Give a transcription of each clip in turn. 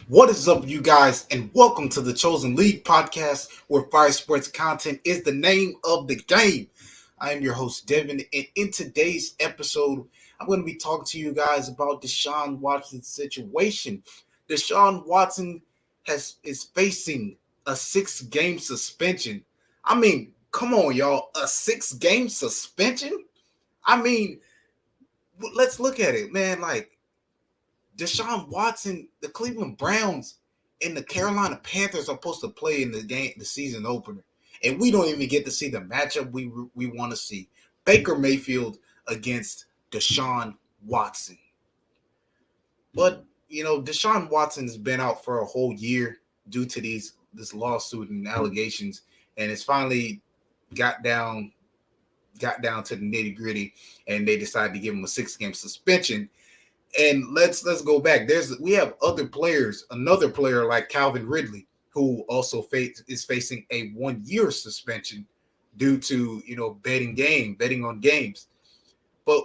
What is up, you guys, and welcome to the Chosen League podcast, where Fire Sports content is the name of the game. I am your host, Devin, and in today's episode, I'm going to be talking to you guys about Deshaun Watson's situation. Deshaun Watson is facing a 6-game suspension. I mean, come on, y'all, a 6-game suspension? I mean, let's look at it, man. Like, Deshaun Watson, the Cleveland Browns, and the Carolina Panthers are supposed to play in the season opener, and we don't even get to see the matchup we want to see. Baker Mayfield against Deshaun Watson. But Deshaun Watson has been out for a whole year due to this lawsuit and allegations, and it's finally got down to the nitty gritty, and they decided to give him a 6-game suspension. And let's go back. We have other players, another player like Calvin Ridley, who also is facing a 1-year suspension due to betting on games. But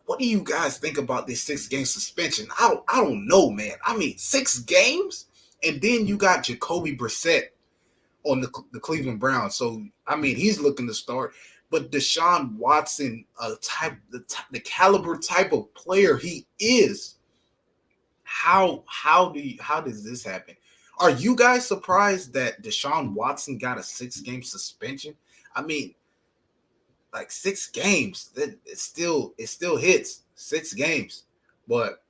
what do you guys think about this 6-game suspension? I don't know, man. I mean, 6 games, and then you got Jacoby Brissett on the Cleveland Browns. So I mean, he's looking to start. But Deshaun Watson, the caliber type of player he is, how does this happen? Are you guys surprised that Deshaun Watson got a 6-game suspension? I mean, like 6 games, it still hits 6 games. But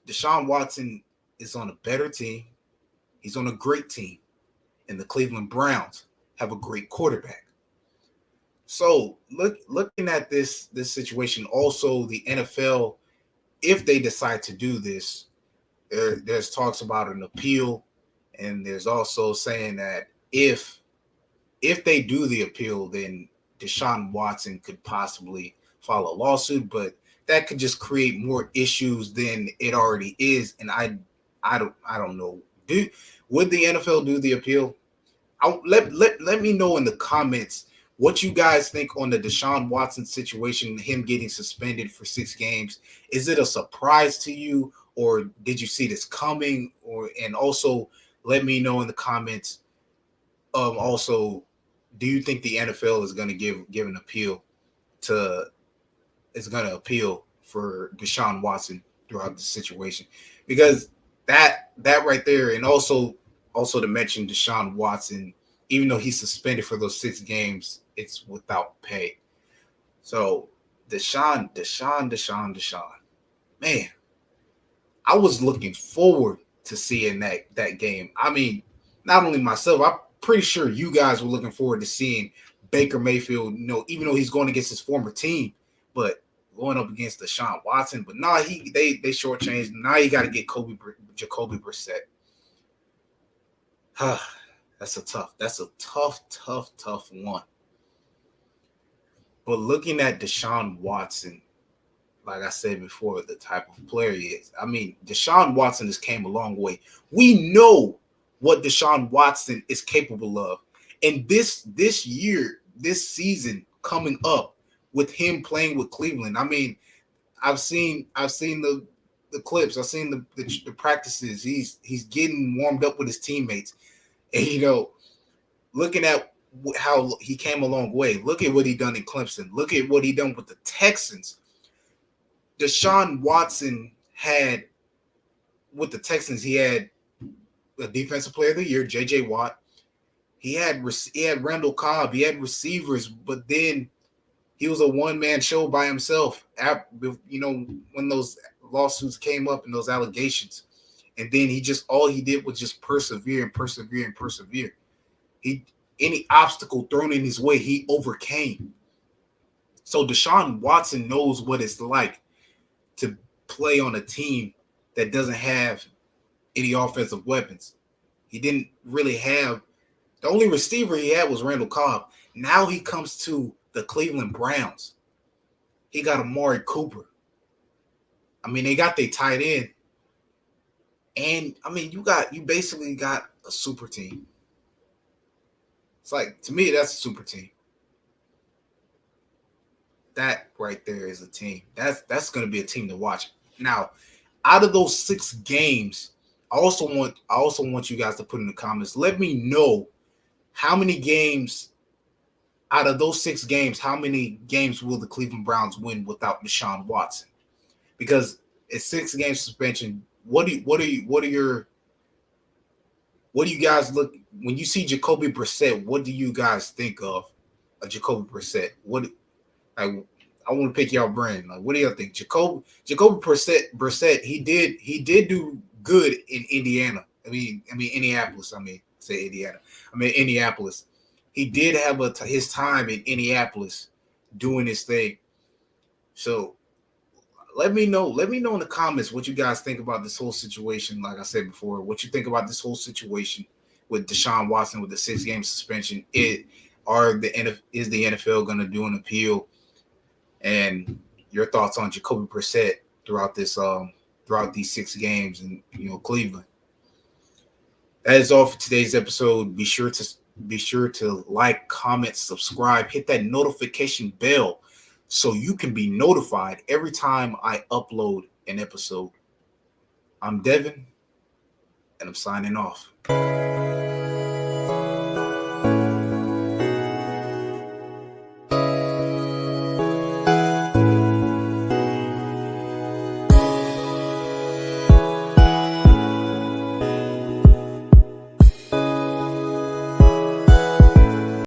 Deshaun Watson is on a better team. He's on a great team, and the Cleveland Browns have a great quarterback. So looking at this situation, also the NFL, if they decide to do this, there's talks about an appeal, and there's also saying that if they do the appeal, then Deshaun Watson could possibly file a lawsuit, but that could just create more issues than it already is. And I don't know. Would the NFL do the appeal? Let me know in the comments what you guys think on the Deshaun Watson situation, him getting suspended for 6 games. Is it a surprise to you, or did you see this coming? And also let me know in the comments. Also, do you think the NFL is going to give an appeal for Deshaun Watson throughout the situation? Because that right there, and also to mention Deshaun Watson, even though he's suspended for those 6 games, it's without pay. So Deshaun, man, I was looking forward to seeing that game. I mean, not only myself, I'm pretty sure you guys were looking forward to seeing Baker Mayfield, even though he's going against his former team, but going up against Deshaun Watson. But nah, they shortchanged. Now you got to get Jacoby Brissett. That's a tough one. But looking at Deshaun Watson, like I said before, the type of player he is. I mean, Deshaun Watson has came a long way. We know what Deshaun Watson is capable of. And this season coming up with him playing with Cleveland. I mean, I've seen the clips. I've seen the practices. He's getting warmed up with his teammates. And looking at how he came a long way. Look at what he done in Clemson. Look at what he done with the Texans. Deshaun Watson had, with the Texans, he had a Defensive Player of the Year, J.J. Watt. He had Randall Cobb. He had receivers, but then he was a one-man show by himself. When those lawsuits came up and those allegations, and then all he did was just persevere and persevere and persevere. Any obstacle thrown in his way, he overcame. So Deshaun Watson knows what it's like to play on a team that doesn't have any offensive weapons. He didn't really have – the only receiver he had was Randall Cobb. Now he comes to the Cleveland Browns. He got Amari Cooper. I mean, they got their tight end. And, I mean, you basically got a super team. It's like, to me, that's a super team. That right there is a team. That's going to be a team to watch. Now, out of those 6 games, I also want you guys to put in the comments. Let me know how many games out of those 6 games, how many games will the Cleveland Browns win without Deshaun Watson? Because it's 6 game suspension. What do you guys look when you see Jacoby Brissett? What do you guys think of a Jacoby Brissett? I want to pick y'all brain. Like, what do y'all think? Jacoby Brissett, he did do good in Indiana. I mean Indianapolis. Say Indiana. Indianapolis. He did have his time in Indianapolis doing his thing. So let me know. Let me know in the comments what you guys think about this whole situation. Like I said before, what you think about this whole situation with Deshaun Watson with the 6 game suspension. Is the NFL going to do an appeal? And your thoughts on Jacoby Brissett throughout these 6 games in Cleveland. That is all for today's episode. Be sure to like, comment, subscribe, hit that notification bell so you can be notified every time I upload an episode. I'm Devin, and I'm signing off.